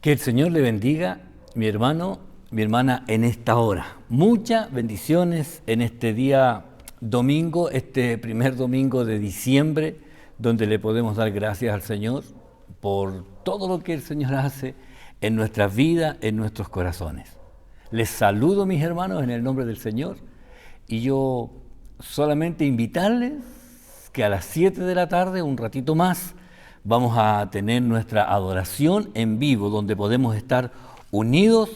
Que el Señor le bendiga, mi hermano, mi hermana, en esta hora. Muchas bendiciones en este día domingo, este primer domingo de diciembre, donde le podemos dar gracias al Señor por todo lo que el Señor hace en nuestras vidas, en nuestros corazones. Les saludo, mis hermanos, en el nombre del Señor, y yo solamente invitarles que a las 7 de la tarde, un ratito más, vamos a tener nuestra adoración en vivo, donde podemos estar unidos.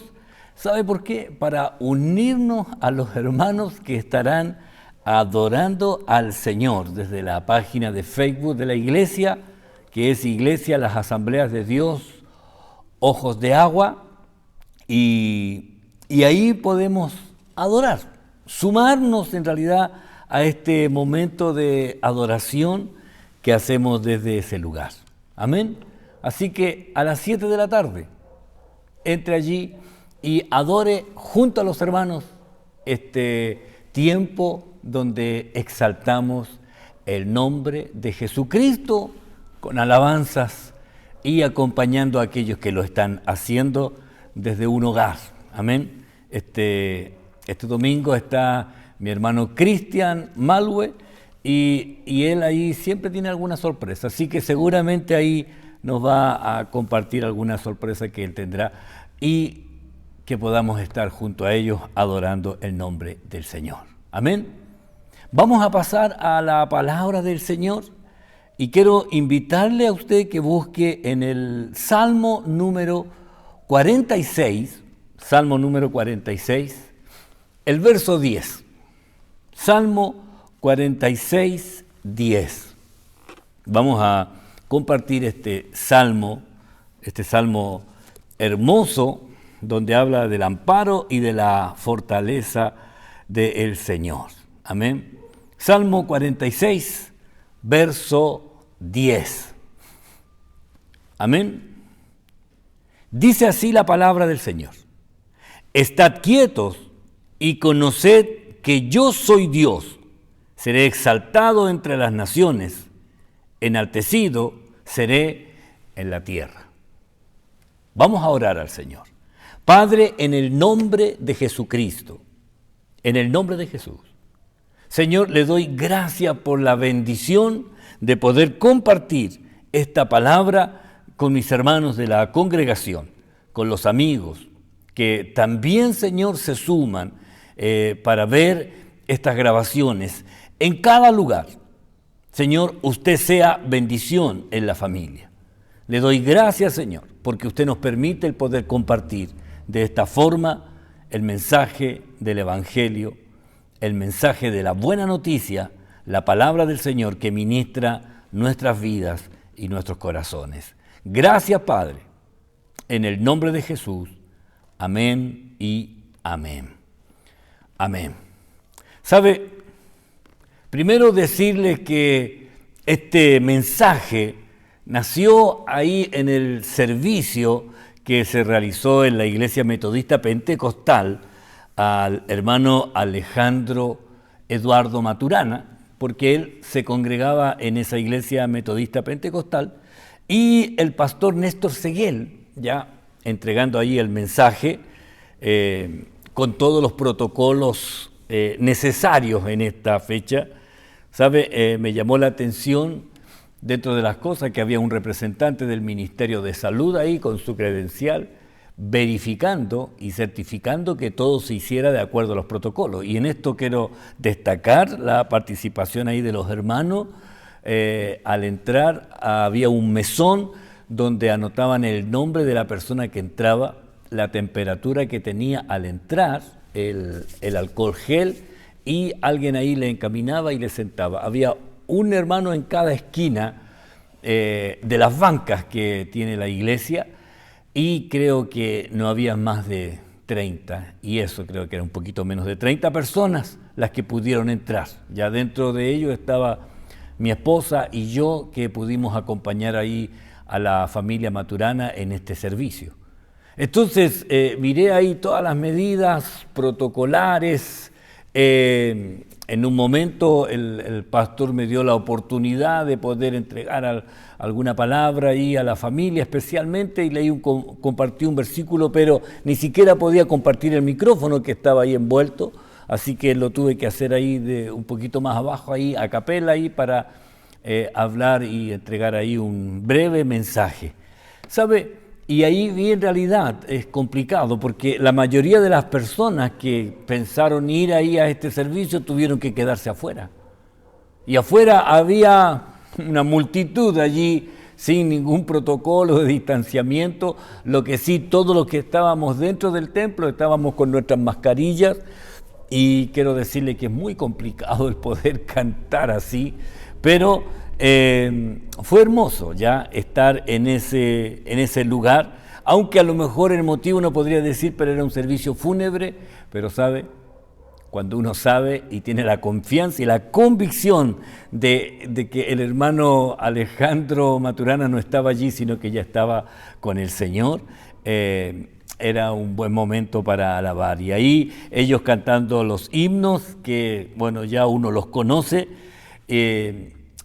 ¿Sabe por qué? Para unirnos a los hermanos que estarán adorando al Señor desde la página de Facebook de la iglesia, que es Iglesia Las Asambleas de Dios, Ojos de Agua, y ahí podemos adorar, sumarnos en realidad a este momento de adoración que hacemos desde ese lugar. Amén. Así que a las 7 de la tarde, entre allí y adore junto a los hermanos este tiempo donde exaltamos el nombre de Jesucristo con alabanzas y acompañando a aquellos que lo están haciendo desde un hogar. Amén. Este domingo está mi hermano Cristian Malwe, y él ahí siempre tiene alguna sorpresa, así que seguramente ahí nos va a compartir alguna sorpresa que él tendrá y que podamos estar junto a ellos adorando el nombre del Señor. Amén. Vamos a pasar a la palabra del Señor y quiero invitarle a usted que busque en el Salmo número 46, el verso 10. Salmo 46, 10. Vamos a compartir este salmo hermoso, donde habla del amparo y de la fortaleza del Señor. Amén. Salmo 46, verso 10. Amén. Dice así la palabra del Señor: Estad quietos y conoced que yo soy Dios. Seré exaltado entre las naciones, enaltecido seré en la tierra. Vamos a orar al Señor. Padre, en el nombre de Jesucristo, en el nombre de Jesús, Señor, le doy gracias por la bendición de poder compartir esta palabra con mis hermanos de la congregación, con los amigos que también, Señor, se suman para ver estas grabaciones en cada lugar. Señor, usted sea bendición en la familia. Le doy gracias, Señor, porque usted nos permite el poder compartir de esta forma el mensaje del Evangelio, el mensaje de la buena noticia, la palabra del Señor que ministra nuestras vidas y nuestros corazones. Gracias, Padre, en el nombre de Jesús. Amén y amén. Amén. ¿Sabe? Primero decirles que este mensaje nació ahí en el servicio que se realizó en la Iglesia Metodista Pentecostal al hermano Alejandro Eduardo Maturana, porque él se congregaba en esa Iglesia Metodista Pentecostal, y el pastor Néstor Seguel, ya entregando ahí el mensaje con todos los protocolos necesarios en esta fecha. ¿Sabe? Me llamó la atención, dentro de las cosas, que había un representante del Ministerio de Salud ahí con su credencial, verificando y certificando que todo se hiciera de acuerdo a los protocolos. Y en esto quiero destacar la participación ahí de los hermanos. Al entrar había un mesón donde anotaban el nombre de la persona que entraba, la temperatura que tenía al entrar, el alcohol gel, y alguien ahí le encaminaba y le sentaba. Había un hermano en cada esquina de las bancas que tiene la iglesia, y creo que no había más de 30, y eso creo que era un poquito menos de 30 personas las que pudieron entrar. Ya dentro de ellos estaba mi esposa y yo, que pudimos acompañar ahí a la familia Maturana en este servicio. Entonces miré ahí todas las medidas protocolares, en un momento el pastor me dio la oportunidad de poder entregar alguna palabra ahí a la familia especialmente, y compartí un versículo, pero ni siquiera podía compartir el micrófono que estaba ahí envuelto, así que lo tuve que hacer ahí un poquito más abajo, ahí a capela, ahí para hablar y entregar ahí un breve mensaje. ¿Sabe? Y ahí vi en realidad es complicado, porque la mayoría de las personas que pensaron ir ahí a este servicio tuvieron que quedarse afuera. Y afuera había una multitud allí sin ningún protocolo de distanciamiento. Lo que sí, todos los que estábamos dentro del templo estábamos con nuestras mascarillas, y quiero decirle que es muy complicado el poder cantar así, pero fue hermoso ya estar en ese lugar, aunque a lo mejor el motivo no podría decir, pero era un servicio fúnebre. Pero sabe, cuando uno sabe y tiene la confianza y la convicción de que el hermano Alejandro Maturana no estaba allí, sino que ya estaba con el Señor, era un buen momento para alabar. Y ahí ellos cantando los himnos, que bueno, ya uno los conoce,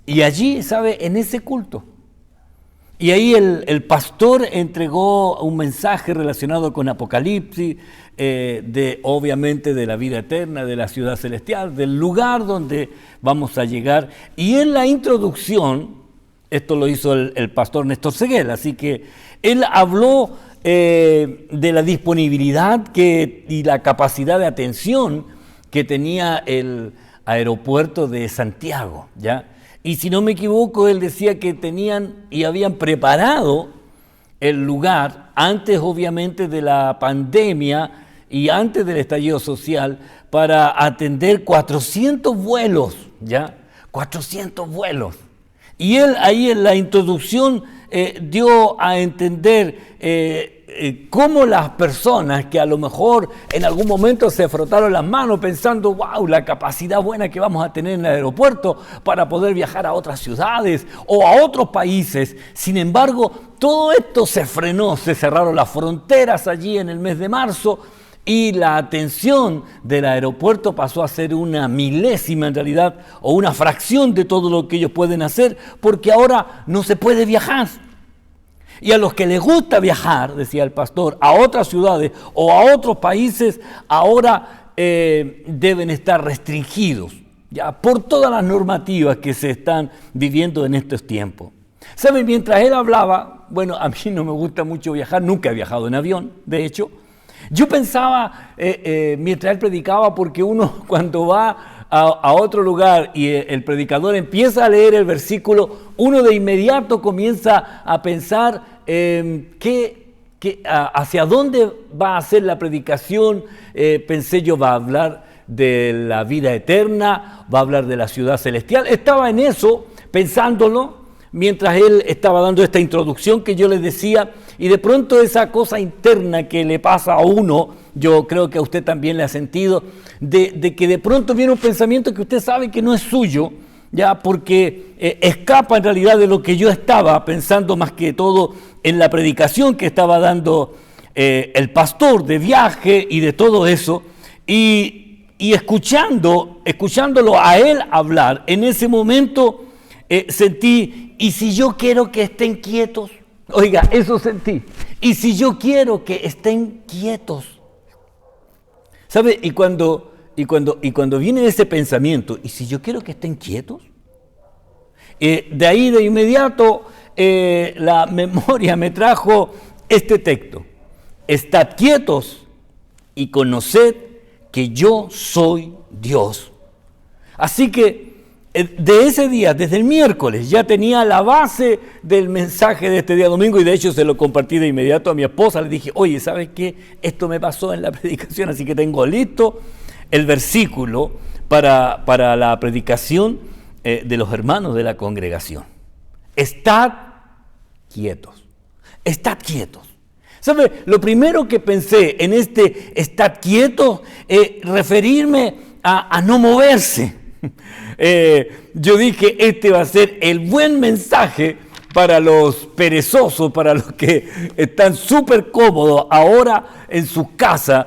y allí, ¿sabe?, en ese culto. Y ahí el pastor entregó un mensaje relacionado con Apocalipsis, obviamente de la vida eterna, de la ciudad celestial, del lugar donde vamos a llegar. Y en la introducción, esto lo hizo el pastor Néstor Seguel, así que él habló de la disponibilidad y la capacidad de atención que tenía el aeropuerto de Santiago, ¿ya? Y si no me equivoco, él decía que tenían y habían preparado el lugar antes, obviamente, de la pandemia y antes del estallido social, para atender 400 vuelos, ¿ya? 400 vuelos. Y él ahí en la introducción dio a entender cómo las personas que a lo mejor en algún momento se frotaron las manos pensando, wow, la capacidad buena que vamos a tener en el aeropuerto para poder viajar a otras ciudades o a otros países. Sin embargo, todo esto se frenó, se cerraron las fronteras allí en el mes de marzo, y la atención del aeropuerto pasó a ser una milésima en realidad, o una fracción de todo lo que ellos pueden hacer, porque ahora no se puede viajar. Y a los que les gusta viajar, decía el pastor, a otras ciudades o a otros países, ahora deben estar restringidos, ya, por todas las normativas que se están viviendo en estos tiempos. ¿Saben? Mientras él hablaba, bueno, a mí no me gusta mucho viajar, nunca he viajado en avión, de hecho. Yo pensaba, mientras él predicaba, porque uno cuando va a otro lugar y el predicador empieza a leer el versículo, uno de inmediato comienza a pensar hacia dónde va a ser la predicación. Pensé yo, va a hablar de la vida eterna, va a hablar de la ciudad celestial. Estaba en eso, pensándolo, mientras él estaba dando esta introducción que yo les decía, y de pronto esa cosa interna que le pasa a uno, yo creo que a usted también le ha sentido, de que de pronto viene un pensamiento que usted sabe que no es suyo, ya, porque escapa en realidad de lo que yo estaba pensando, más que todo en la predicación que estaba dando el pastor, de viaje y de todo eso, y escuchándolo a él hablar, en ese momento sentí, ¿y si yo quiero que estén quietos? Oiga, eso sentí. ¿Y si yo quiero que estén quietos? ¿Sabe? Y cuando viene ese pensamiento, ¿y si yo quiero que estén quietos? De ahí de inmediato la memoria me trajo este texto. Estad quietos y conoced que yo soy Dios. Así que de ese día, desde el miércoles, ya tenía la base del mensaje de este día domingo, y de hecho se lo compartí de inmediato a mi esposa. Le dije, oye, ¿sabes qué? Esto me pasó en la predicación, así que tengo listo el versículo para la predicación de los hermanos de la congregación. Estad quietos, estad quietos. ¿Sabe? Lo primero que pensé en este estad quietos, referirme a no moverse. Yo dije, este va a ser el buen mensaje para los perezosos, para los que están súper cómodos ahora en su casa,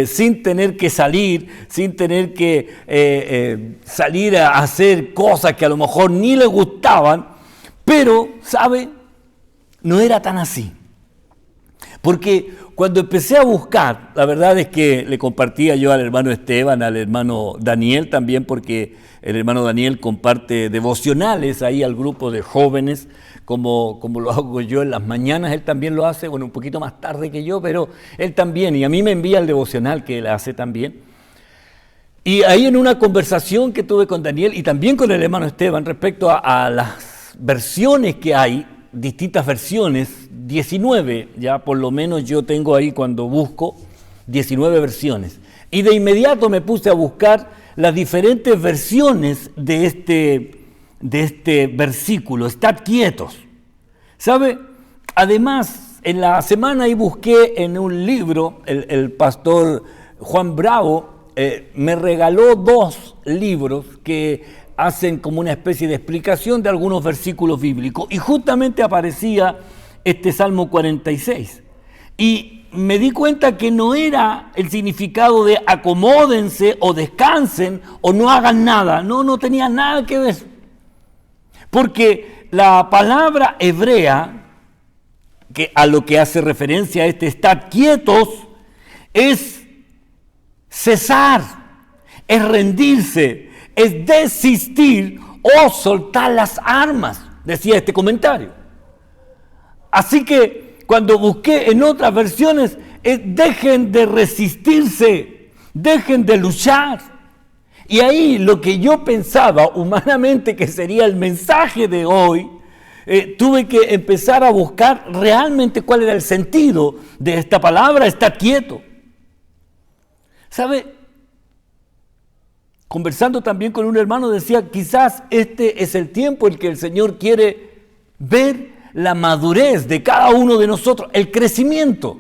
sin tener que salir, sin tener que salir a hacer cosas que a lo mejor ni les gustaban, pero, ¿sabe? No era tan así. Porque cuando empecé a buscar, la verdad es que le compartía yo al hermano Esteban, al hermano Daniel también, porque el hermano Daniel comparte devocionales ahí al grupo de jóvenes, como lo hago yo en las mañanas. Él también lo hace, bueno, un poquito más tarde que yo, pero él también, y a mí me envía el devocional que él hace también. Y ahí en una conversación que tuve con Daniel y también con el hermano Esteban respecto a las versiones que hay, distintas versiones, 19, ya por lo menos yo tengo ahí cuando busco 19 versiones. Y de inmediato me puse a buscar las diferentes versiones de este versículo, estad quietos. ¿Sabe? Además, en la semana ahí busqué en un libro, el pastor Juan Bravo me regaló 2 libros que hacen como una especie de explicación de algunos versículos bíblicos, y justamente aparecía este Salmo 46. Y me di cuenta que no era el significado de acomódense o descansen o no hagan nada. No tenía nada que ver. Porque la palabra hebrea, que a lo que hace referencia a estad quietos, es cesar, es rendirse, es desistir o soltar las armas, decía este comentario. Así que cuando busqué en otras versiones, dejen de resistirse, dejen de luchar. Y ahí lo que yo pensaba humanamente que sería el mensaje de hoy, tuve que empezar a buscar realmente cuál era el sentido de esta palabra, estar quieto. ¿Sabe? Conversando también con un hermano decía, quizás este es el tiempo en que el Señor quiere ver la madurez de cada uno de nosotros, el crecimiento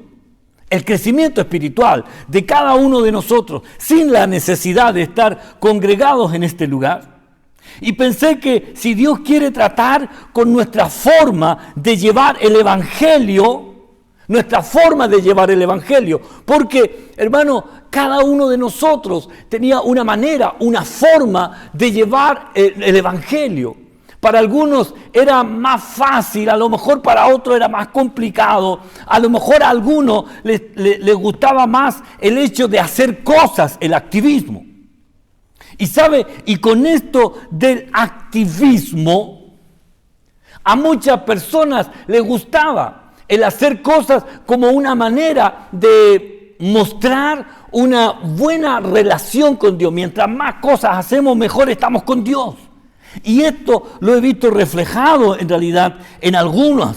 espiritual de cada uno de nosotros, sin la necesidad de estar congregados en este lugar. Y pensé que si Dios quiere tratar con nuestra forma de llevar el Evangelio, porque, hermano, cada uno de nosotros tenía una manera, una forma de llevar el Evangelio. Para algunos era más fácil, a lo mejor para otros era más complicado, a lo mejor a algunos les gustaba más el hecho de hacer cosas, el activismo. Y sabe, y con esto del activismo, a muchas personas les gustaba el hacer cosas como una manera de mostrar una buena relación con Dios. Mientras más cosas hacemos, mejor estamos con Dios. Y esto lo he visto reflejado en realidad en algunos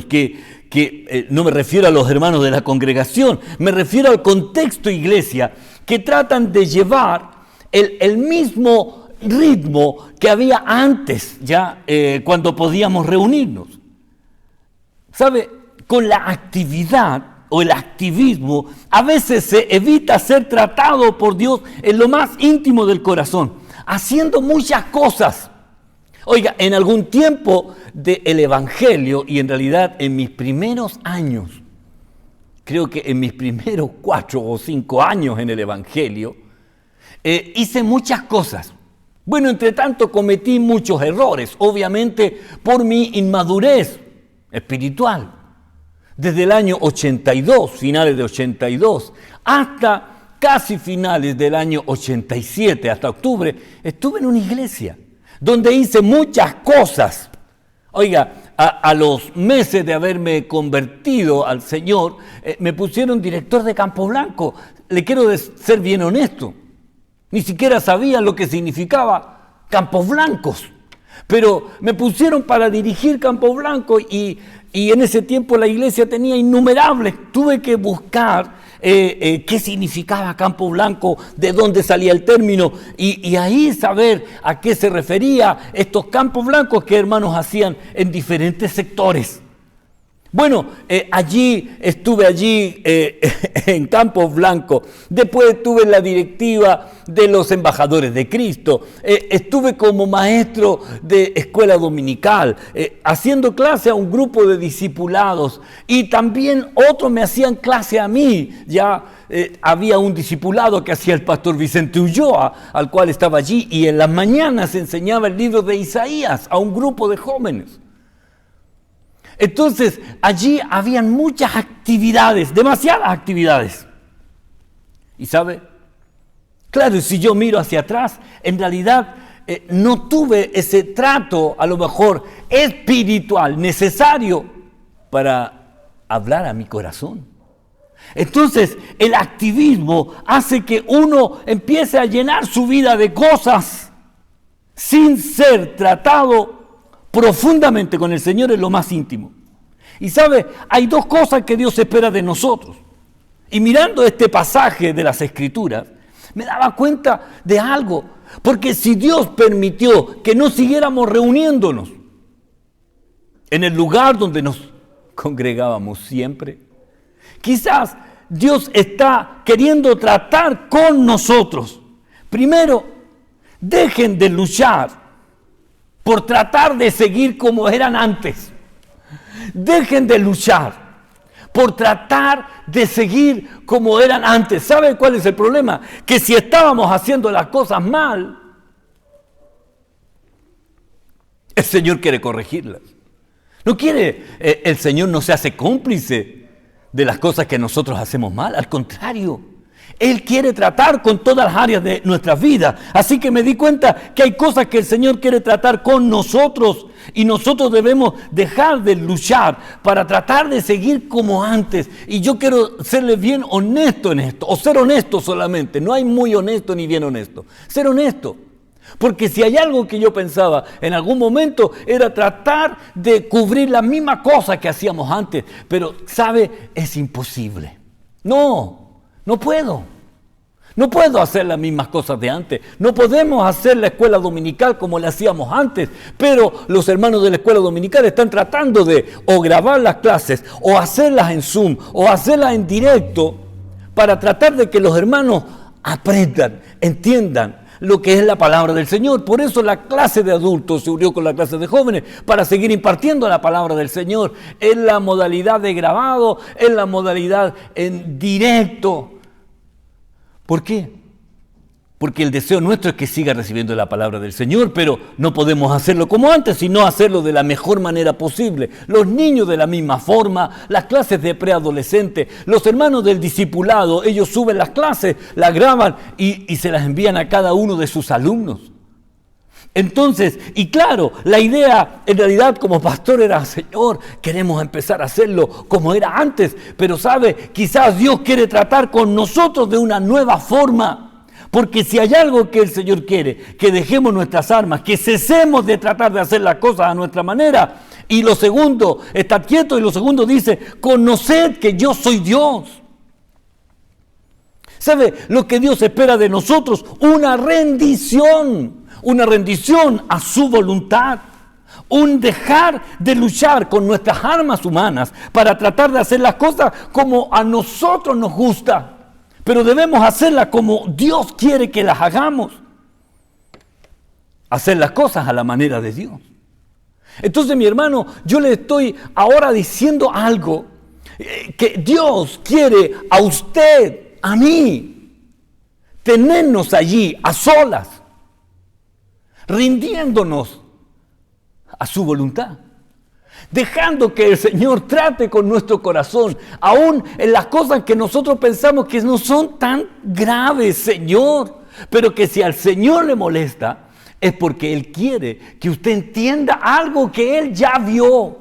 que no me refiero a los hermanos de la congregación, me refiero al contexto iglesia, que tratan de llevar el mismo ritmo que había antes, ya cuando podíamos reunirnos. ¿Sabe? Con la actividad o el activismo, a veces se evita ser tratado por Dios en lo más íntimo del corazón, haciendo muchas cosas. Oiga, en algún tiempo del Evangelio, y en realidad en mis primeros años, creo que en mis primeros 4 o 5 años en el Evangelio, hice muchas cosas. Bueno, entre tanto cometí muchos errores, obviamente por mi inmadurez espiritual. Desde el año 82, finales de 82, hasta casi finales del año 87, hasta octubre, estuve en una iglesia donde hice muchas cosas. Oiga, a los meses de haberme convertido al Señor, me pusieron director de Campo Blanco. Le quiero ser bien honesto, ni siquiera sabía lo que significaba Campos Blancos. Pero me pusieron para dirigir Campo Blanco y en ese tiempo la iglesia tenía innumerables. Tuve que buscar qué significaba Campo Blanco, de dónde salía el término y ahí saber a qué se refería estos campos blancos que hermanos hacían en diferentes sectores. Bueno, estuve allí en Campo Blanco. Después estuve en la directiva de los embajadores de Cristo. Estuve como maestro de escuela dominical, haciendo clase a un grupo de discipulados. Y también otros me hacían clase a mí. Ya había un discipulado que hacía el pastor Vicente Ulloa, al cual estaba allí. Y en las mañanas enseñaba el libro de Isaías a un grupo de jóvenes. Entonces, allí habían muchas actividades, demasiadas actividades. ¿Y sabe? Claro, si yo miro hacia atrás, en realidad no tuve ese trato, a lo mejor espiritual, necesario para hablar a mi corazón. Entonces, el activismo hace que uno empiece a llenar su vida de cosas sin ser tratado profundamente con el Señor en lo más íntimo. Y sabe, hay dos cosas que Dios espera de nosotros. Y mirando este pasaje de las Escrituras, me daba cuenta de algo. Porque si Dios permitió que no siguiéramos reuniéndonos en el lugar donde nos congregábamos siempre, quizás Dios está queriendo tratar con nosotros. Primero, dejen de luchar por tratar de seguir como eran antes. Dejen de luchar por tratar de seguir como eran antes. ¿Saben cuál es el problema? Que si estábamos haciendo las cosas mal, el Señor quiere corregirlas. No quiere, el Señor no se hace cómplice de las cosas que nosotros hacemos mal. Al contrario, Él quiere tratar con todas las áreas de nuestra vida. Así que me di cuenta que hay cosas que el Señor quiere tratar con nosotros y nosotros debemos dejar de luchar para tratar de seguir como antes. Y yo quiero serle bien honesto en esto, o ser honesto solamente. No hay muy honesto ni bien honesto. Ser honesto. Porque si hay algo que yo pensaba en algún momento era tratar de cubrir la misma cosa que hacíamos antes. Pero, ¿sabe? Es imposible. No puedo. No puedo hacer las mismas cosas de antes. No podemos hacer la escuela dominical como la hacíamos antes. Pero los hermanos de la escuela dominical están tratando de o grabar las clases, o hacerlas en Zoom, o hacerlas en directo, para tratar de que los hermanos aprendan, entiendan lo que es la palabra del Señor. Por eso la clase de adultos se unió con la clase de jóvenes, para seguir impartiendo la palabra del Señor en la modalidad de grabado, en la modalidad en directo. ¿Por qué? Porque el deseo nuestro es que siga recibiendo la palabra del Señor, pero no podemos hacerlo como antes, sino hacerlo de la mejor manera posible. Los niños de la misma forma, las clases de preadolescente, los hermanos del discipulado, ellos suben las clases, las graban y se las envían a cada uno de sus alumnos. Entonces, y claro, la idea en realidad como pastor era, Señor, queremos empezar a hacerlo como era antes, pero sabe, quizás Dios quiere tratar con nosotros de una nueva forma, porque si hay algo que el Señor quiere, que dejemos nuestras armas, que cesemos de tratar de hacer las cosas a nuestra manera. Y lo segundo, estar quieto, y lo segundo dice, conoced que yo soy Dios. ¿Sabe lo que Dios espera de nosotros? Una rendición a su voluntad, un dejar de luchar con nuestras armas humanas para tratar de hacer las cosas como a nosotros nos gusta, pero debemos hacerlas como Dios quiere que las hagamos, hacer las cosas a la manera de Dios. Entonces, mi hermano, yo le estoy ahora diciendo algo que Dios quiere a usted, a mí, tenernos allí a solas, rindiéndonos a su voluntad, dejando que el Señor trate con nuestro corazón, aún en las cosas que nosotros pensamos que no son tan graves, Señor, pero que si al Señor le molesta, es porque Él quiere que usted entienda algo que Él ya vio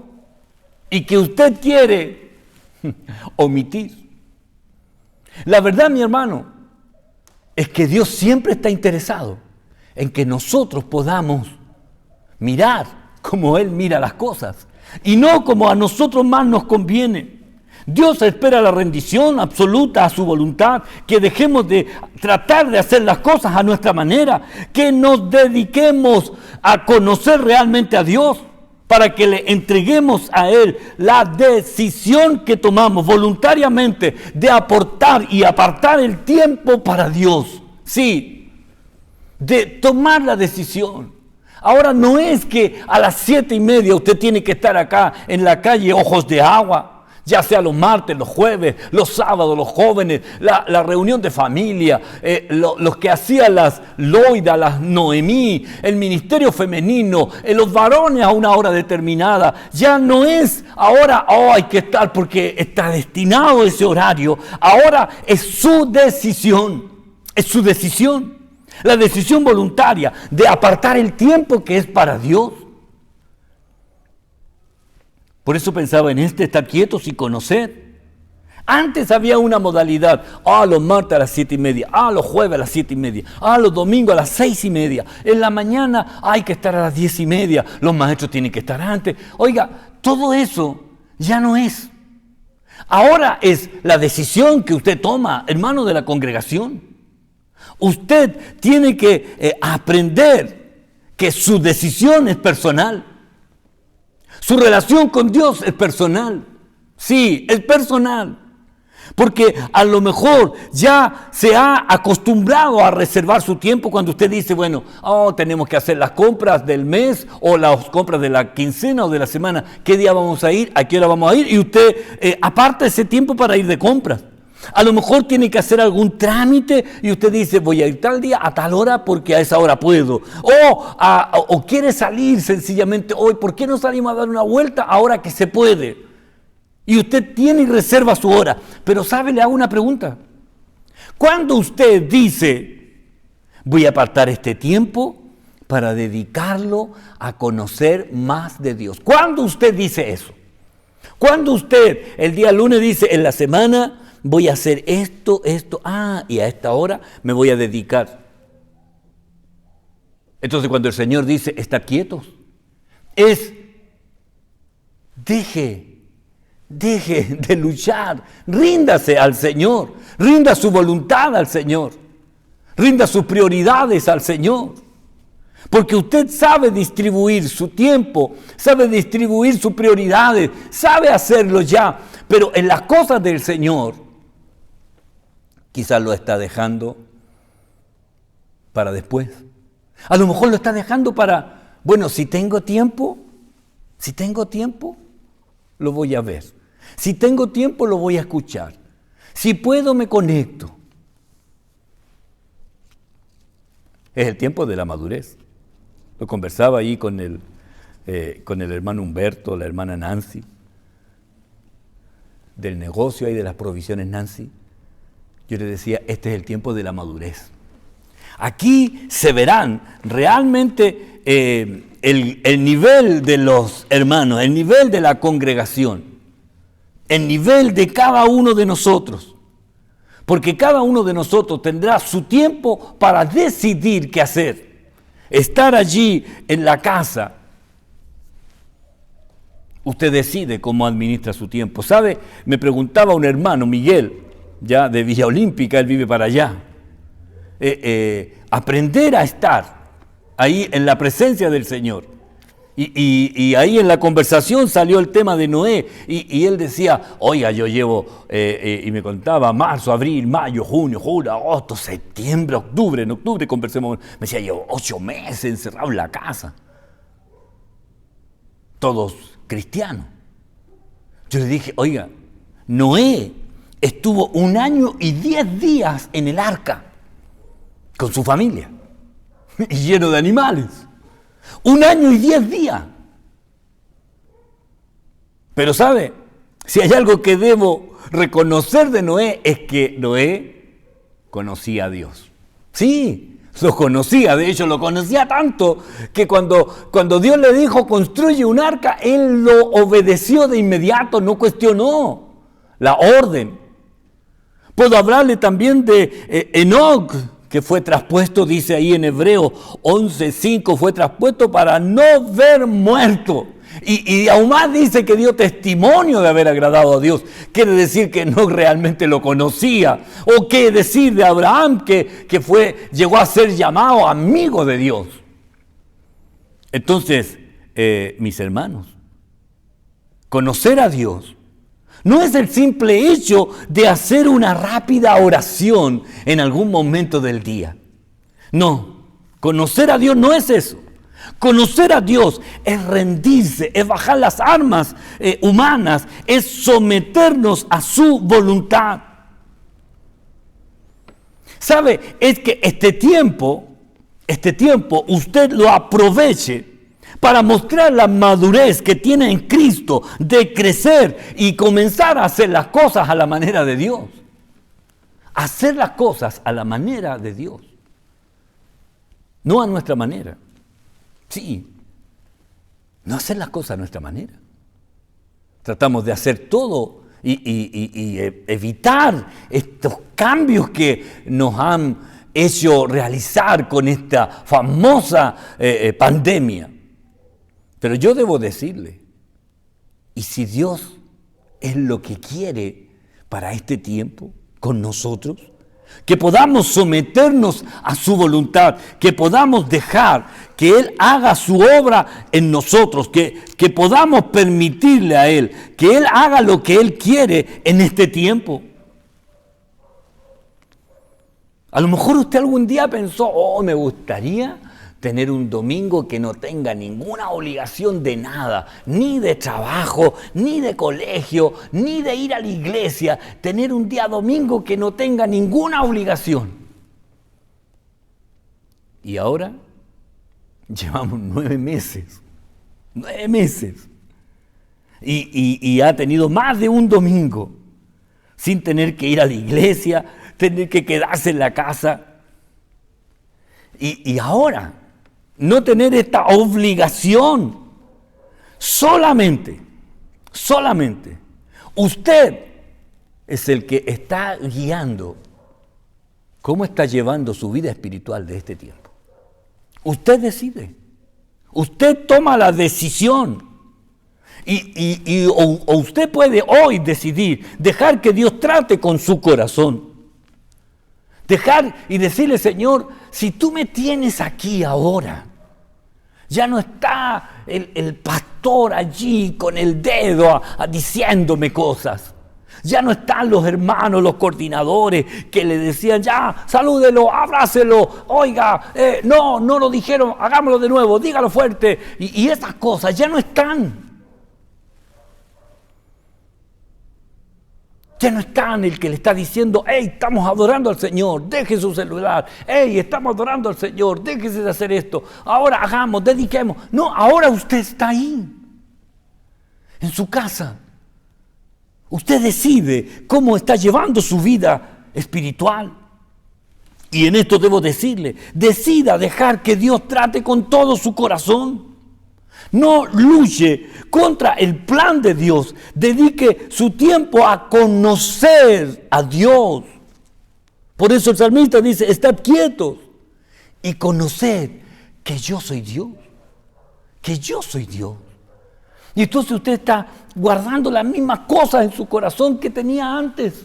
y que usted quiere omitir. La verdad, mi hermano, es que Dios siempre está interesado en que nosotros podamos mirar como Él mira las cosas y no como a nosotros más nos conviene. Dios espera la rendición absoluta a su voluntad, que dejemos de tratar de hacer las cosas a nuestra manera, que nos dediquemos a conocer realmente a Dios. para que le entreguemos a Él la decisión que tomamos voluntariamente de aportar y apartar el tiempo para Dios. Sí, de tomar la decisión. Ahora no es que a las 7:30 usted tiene que estar acá en la calle Ojos de Agua, ya sea los martes, los jueves, los sábados, los jóvenes, la reunión de familia, los que hacían las Loida, las Noemí, el ministerio femenino, los varones a una hora determinada. Ya no es ahora, hay que estar porque está destinado ese horario. Ahora es su decisión, la decisión voluntaria de apartar el tiempo que es para Dios. Por eso pensaba en estar quietos y conocer. Antes había una modalidad, los martes a las 7:30, los jueves a las 7:30, los domingos a las 6:30. En la mañana hay que estar a las 10:30, los maestros tienen que estar antes. Oiga, todo eso ya no es. Ahora es la decisión que usted toma, hermano de la congregación. Usted tiene que aprender que su decisión es personal. Su relación con Dios es personal. Sí, es personal. Porque a lo mejor ya se ha acostumbrado a reservar su tiempo cuando usted dice, bueno, tenemos que hacer las compras del mes o las compras de la quincena o de la semana. ¿Qué día vamos a ir? ¿A qué hora vamos a ir? Y usted aparta ese tiempo para ir de compras. A lo mejor tiene que hacer algún trámite y usted dice, voy a ir tal día a tal hora porque a esa hora puedo. O quiere salir sencillamente hoy, ¿por qué no salimos a dar una vuelta ahora que se puede? Y usted tiene y reserva su hora. Pero ¿sabe? Le hago una pregunta. ¿Cuándo usted dice, voy a apartar este tiempo para dedicarlo a conocer más de Dios? ¿Cuándo usted dice eso? ¿Cuándo usted el día lunes dice, en la semana voy a hacer esto, y a esta hora me voy a dedicar? Entonces cuando el Señor dice, estar quietos, deje de luchar, ríndase al Señor, rinda su voluntad al Señor, rinda sus prioridades al Señor. Porque usted sabe distribuir su tiempo, sabe distribuir sus prioridades, sabe hacerlo ya, pero en las cosas del Señor, quizás lo está dejando para después. A lo mejor lo está dejando para, si tengo tiempo, lo voy a ver. Si tengo tiempo, lo voy a escuchar. Si puedo, me conecto. Es el tiempo de la madurez. Lo conversaba ahí con el hermano Humberto, la hermana Nancy, del negocio y de las provisiones Nancy. Yo le decía, este es el tiempo de la madurez. Aquí se verán realmente el nivel de los hermanos, el nivel de la congregación, el nivel de cada uno de nosotros. Porque cada uno de nosotros tendrá su tiempo para decidir qué hacer. Estar allí en la casa. Usted decide cómo administra su tiempo. ¿Sabe? Me preguntaba un hermano, Miguel, ya de Villa Olímpica, él vive para allá. Aprender a estar ahí en la presencia del Señor. Y ahí en la conversación salió el tema de Noé. Y él decía, oiga, yo llevo, y me contaba, marzo, abril, mayo, junio, julio, agosto, septiembre, octubre. En octubre conversemos. Me decía, llevo 8 meses encerrado en la casa. Todos cristianos. Yo le dije, oiga, Noé estuvo 1 año y 10 días en el arca con su familia y lleno de animales. 1 año y 10 días. Pero ¿sabe? Si hay algo que debo reconocer de Noé es que Noé conocía a Dios. Sí, lo conocía. De hecho, lo conocía tanto que cuando Dios le dijo construye un arca, él lo obedeció de inmediato, no cuestionó la orden. Puedo hablarle también de Enoc, que fue traspuesto, dice ahí en Hebreo 11:5, fue traspuesto para no ver muerto. Y aún más dice que dio testimonio de haber agradado a Dios. Quiere decir que no realmente lo conocía. O qué decir de Abraham, que llegó a ser llamado amigo de Dios. Entonces, mis hermanos. Conocer a Dios no es el simple hecho de hacer una rápida oración en algún momento del día. No, conocer a Dios no es eso. Conocer a Dios es rendirse, es bajar las armas humanas, es someternos a su voluntad. ¿Sabe? Es que este tiempo usted lo aproveche para mostrar la madurez que tiene en Cristo de crecer y comenzar a hacer las cosas a la manera de Dios. Hacer las cosas a la manera de Dios. No a nuestra manera. Sí, no hacer las cosas a nuestra manera. Tratamos de hacer todo y evitar estos cambios que nos han hecho realizar con esta famosa pandemia. Pero yo debo decirle, ¿y si Dios es lo que quiere para este tiempo con nosotros? Que podamos someternos a su voluntad, que podamos dejar que Él haga su obra en nosotros, que podamos permitirle a Él, que Él haga lo que Él quiere en este tiempo. A lo mejor usted algún día pensó, me gustaría tener un domingo que no tenga ninguna obligación de nada, ni de trabajo, ni de colegio, ni de ir a la iglesia, tener un día domingo que no tenga ninguna obligación. Y ahora llevamos 9 meses, y ha tenido más de un domingo sin tener que ir a la iglesia, tener que quedarse en la casa. Y ahora no tener esta obligación. Solamente usted es el que está guiando cómo está llevando su vida espiritual de este tiempo. Usted decide. Usted toma la decisión. O usted puede hoy decidir dejar que Dios trate con su corazón. Dejar y decirle, Señor, si tú me tienes aquí ahora, ya no está el pastor allí con el dedo diciéndome cosas. Ya no están los hermanos, los coordinadores que le decían, ya, salúdelo, abrácelo, oiga, no lo dijeron, hagámoslo de nuevo, dígalo fuerte. Y esas cosas ya no están. Ya no están el que le está diciendo, estamos adorando al Señor, deje su celular, estamos adorando al Señor, déjese de hacer esto, ahora hagamos, dediquemos. No, ahora usted está ahí, en su casa. Usted decide cómo está llevando su vida espiritual. Y en esto debo decirle, decida dejar que Dios trate con todo su corazón. No luche contra el plan de Dios. Dedique su tiempo a conocer a Dios. Por eso el salmista dice, estad quietos y conoced que yo soy Dios. Que yo soy Dios. Y entonces usted está guardando las mismas cosas en su corazón que tenía antes.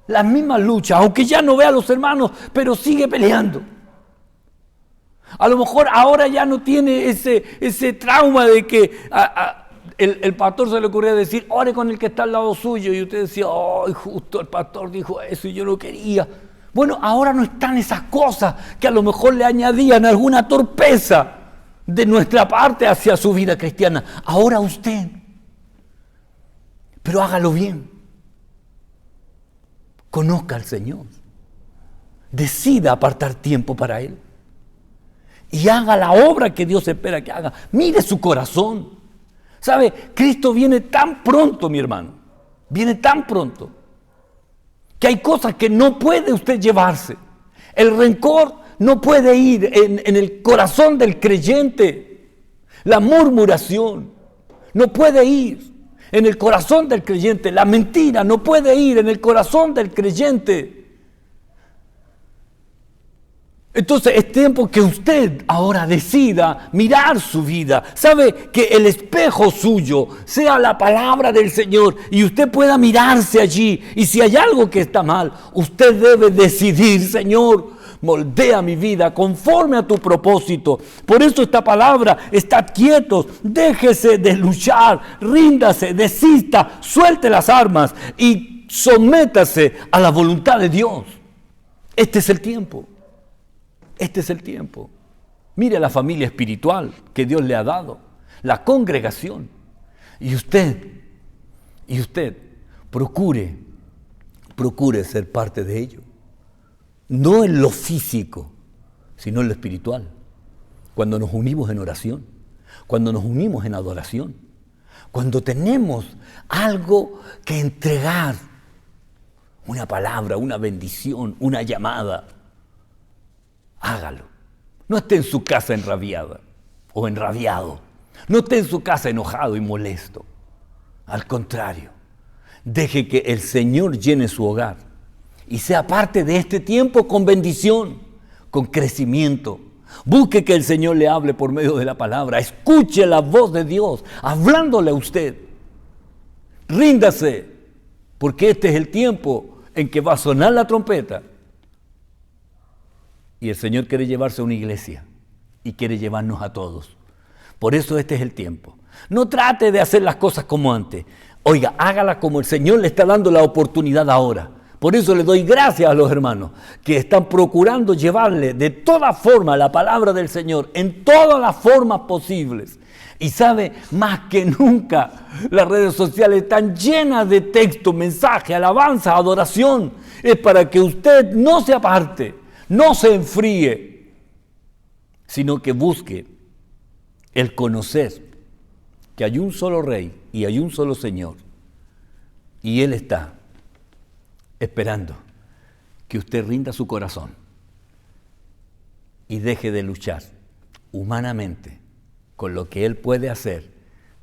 Las mismas luchas, aunque ya no vea a los hermanos, pero sigue peleando. A lo mejor ahora ya no tiene ese trauma de que el pastor se le ocurría decir, ore con el que está al lado suyo. Y usted decía, justo el pastor dijo eso y yo no quería. Bueno, ahora no están esas cosas que a lo mejor le añadían alguna torpeza de nuestra parte hacia su vida cristiana. Ahora usted, pero hágalo bien. Conozca al Señor. Decida apartar tiempo para Él. Y haga la obra que Dios espera que haga. Mire su corazón. ¿Sabe? Cristo viene tan pronto, mi hermano. Viene tan pronto. Que hay cosas que no puede usted llevarse. El rencor no puede ir en el corazón del creyente. La murmuración no puede ir en el corazón del creyente. La mentira no puede ir en el corazón del creyente. Entonces es tiempo que usted ahora decida mirar su vida. Sabe, que el espejo suyo sea la palabra del Señor y usted pueda mirarse allí. Y si hay algo que está mal, usted debe decidir, Señor, moldea mi vida conforme a tu propósito. Por eso esta palabra, estad quietos, déjese de luchar, ríndase, desista, suelte las armas y sométase a la voluntad de Dios. Este es el tiempo. Este es el tiempo. Mire la familia espiritual que Dios le ha dado, la congregación. Y usted, procure ser parte de ello. No en lo físico, sino en lo espiritual. Cuando nos unimos en oración, cuando nos unimos en adoración, cuando tenemos algo que entregar, una palabra, una bendición, una llamada, hágalo. No esté en su casa enrabiada o enrabiado. No esté en su casa enojado y molesto. Al contrario, deje que el Señor llene su hogar y sea parte de este tiempo con bendición, con crecimiento. Busque que el Señor le hable por medio de la palabra. Escuche la voz de Dios hablándole a usted. Ríndase, porque este es el tiempo en que va a sonar la trompeta. Y el Señor quiere llevarse a una iglesia y quiere llevarnos a todos. Por eso este es el tiempo. No trate de hacer las cosas como antes. Oiga, hágala como el Señor le está dando la oportunidad ahora. Por eso le doy gracias a los hermanos que están procurando llevarle de toda forma la palabra del Señor en todas las formas posibles. Y sabe, más que nunca, las redes sociales están llenas de texto, mensaje, alabanza, adoración. Es para que usted no se aparte, no se enfríe, sino que busque el conocer que hay un solo Rey y hay un solo Señor. Y Él está esperando que usted rinda su corazón y deje de luchar humanamente con lo que Él puede hacer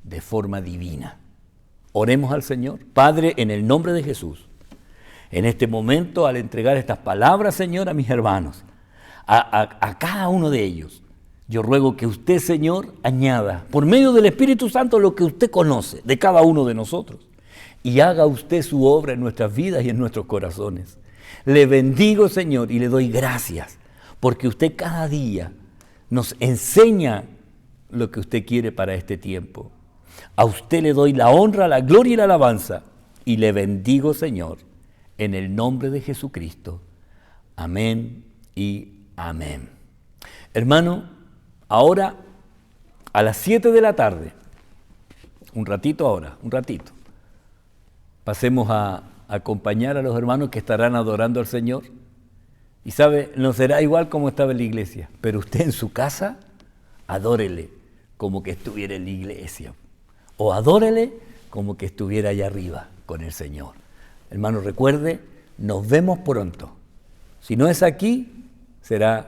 de forma divina. Oremos al Señor. Padre, en el nombre de Jesús, en este momento, al entregar estas palabras, Señor, a mis hermanos, a cada uno de ellos, yo ruego que usted, Señor, añada por medio del Espíritu Santo lo que usted conoce de cada uno de nosotros y haga usted su obra en nuestras vidas y en nuestros corazones. Le bendigo, Señor, y le doy gracias porque usted cada día nos enseña lo que usted quiere para este tiempo. A usted le doy la honra, la gloria y la alabanza y le bendigo, Señor, en el nombre de Jesucristo. Amén y amén. Hermano, ahora a las 7 de la tarde, un ratito, pasemos a acompañar a los hermanos que estarán adorando al Señor. Y sabe, no será igual como estaba en la iglesia, pero usted en su casa, adórele como que estuviera en la iglesia. O adórele como que estuviera allá arriba con el Señor. Hermano, recuerde, nos vemos pronto. Si no es aquí, será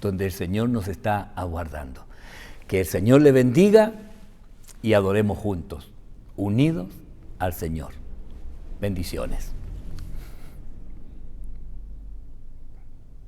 donde el Señor nos está aguardando. Que el Señor le bendiga y adoremos juntos, unidos al Señor. Bendiciones.